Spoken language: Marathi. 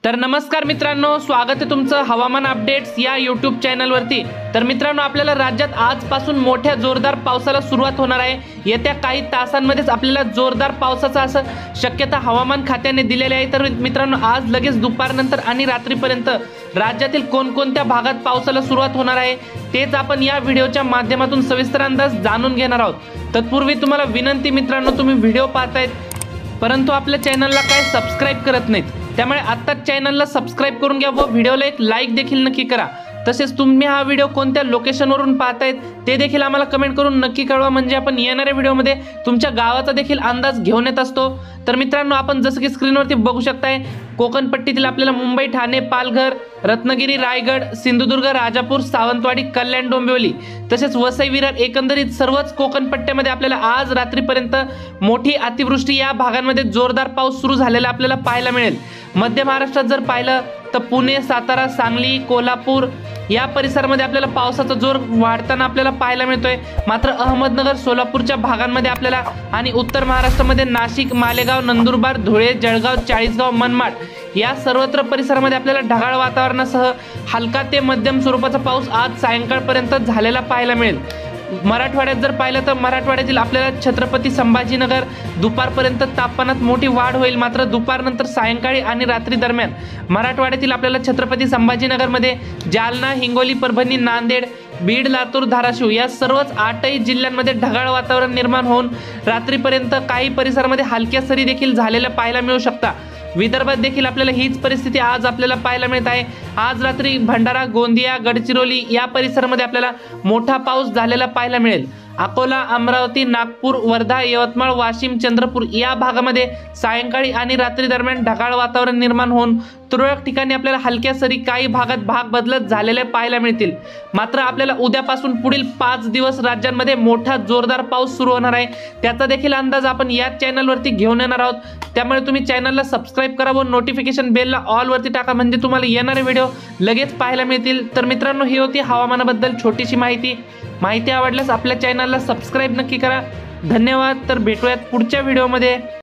तर नमस्कार मित्रांनो, स्वागत आहे तुमचं हवामान अपडेट्स या यूट्यूब चॅनलवरती। तर मित्रांनो, आपल्याला राज्यात आजपासून मोठ्या जोरदार पावसाला सुरुवात होणार आहे। येत्या काही तासांमध्येच आपल्याला जोरदार पावसाचा असं शक्यता हवामान खात्याने दिलेली आहे। तर मित्रांनो, आज लगेच दुपारनंतर आणि रात्रीपर्यंत राज्यातील कोणकोणत्या भागात पावसाला सुरुवात होणार आहे तेच आपण या व्हिडिओच्या माध्यमातून सविस्तर अंदाज जाणून घेणार आहोत। तत्पूर्वी तुम्हाला विनंती मित्रांनो, तुम्ही व्हिडिओ पाहतायत परंतु आपल्या चॅनलला काय सबस्क्राइब करत नाहीत, त्यामुळे आत्ताच चॅनलला सबस्क्राइब करून घ्या व व्हिडिओला एक लाईक देखील नक्की करा। तसेच तुम्ही हा व्हिडिओ कोणत्या लोकेशनवरून पाहतायत ते देखील आम्हाला कमेंट करून नक्की कळवा, म्हणजे आपण येणाऱ्या व्हिडिओमध्ये तुमच्या गावाचा देखील अंदाज घेऊन येत असतो। तर मित्रांनो, आपण जसं की स्क्रीनवरती बघू शकताय, कोकण पट्टीतील आपल्याला मुंबई, ठाणे, पालघर, रत्नागिरी, रायगड, सिंधुदुर्ग, राजापूर, सावंतवाडी, कल्याण, डोंबिवली तसेच वसई, विरार एकंदरीत सर्वच कोकण पट्ट्यामध्ये आपल्याला आज रात्रीपर्यंत मोठी अतिवृष्टी या भागांमध्ये जोरदार पाऊस सुरू झालेला आपल्याला पाहायला मिळेल। मध्य महाराष्ट्रात जर पाहिलं तर पुणे, सातारा, सांगली, कोल्हापूर या परिसरामध्ये आपल्याला पावसाचा जोर वाढताना आपल्याला पाहायला मिळतोय। मात्र अहमदनगर, सोलापूरच्या भागांमध्ये आपल्याला आणि उत्तर महाराष्ट्रामध्ये नाशिक, मालेगाव, नंदुरबार, धुळे, जळगाव, चाळीसगाव, मनमाड या सर्वत्र परिसरामध्ये आपल्याला ढगाळ वातावरणासह हलका ते मध्यम स्वरूपाचा पाऊस आज सायंकाळपर्यंत झालेला पाहायला मिळेल। मराठवाड्यात जर पाहिलं तर मराठवाड्यातील आपल्याला छत्रपती संभाजीनगर दुपारपर्यंत तापमानात मोठी वाढ होईल। मात्र दुपारनंतर सायंकाळी आणि रात्री दरम्यान मराठवाड्यातील आपल्याला छत्रपती संभाजीनगरमध्ये जालना, हिंगोली, परभणी, नांदेड, बीड, लातूर, धाराशिव या सर्वच 8ही जिल्ह्यांमध्ये ढगाळ वातावरण निर्माण होऊन रात्रीपर्यंत काही परिसरामध्ये हलक्या सरी देखील झालेल्या पाहायला मिळू शकतात। विदर्भात देखील आपल्याला हीच परिस्थिती आज आपल्याला पाहायला मिळत आहे। आज रात्री भंडारा, गोंदिया, गडचिरोली या परिसरामध्ये आपल्याला मोठा पाऊस झालेला पाहायला मिळेल। अकोला, अमरावती, नागपूर, वर्धा, यवतमाळ, वाशिम, चंद्रपूर या भागामध्ये सायंकाळी आणि रात्री दरम्यान ढगाळ वातावरण निर्माण होऊन तुरळक ठिकाणी आपल्याला हलक्या सरी काही भागात भाग बदलत झालेले पाहायला मिळतील। मात्र आपल्याला उद्यापासून पुढील 5 दिवस राज्यांमध्ये मोठा जोरदार पाऊस सुरू होणार आहे, त्याचा देखील अंदाज आपण या चॅनलवरती घेऊन येणार आहोत। त्यामुळे तुम्ही चॅनलला सबस्क्राइब करा व नोटिफिकेशन बेलला ऑल वरती टाका, म्हणजे तुम्हाला येणारे व्हिडिओ लगेच पाहायला मिळतील। तर मित्रांनो, ही होती हवामानाबद्दल छोटीशी माहिती आवडल्यास आपल्या चॅनलला सबस्क्राइब नक्की करा। धन्यवाद। तर भेटूयात पुढच्या व्हिडिओमध्ये।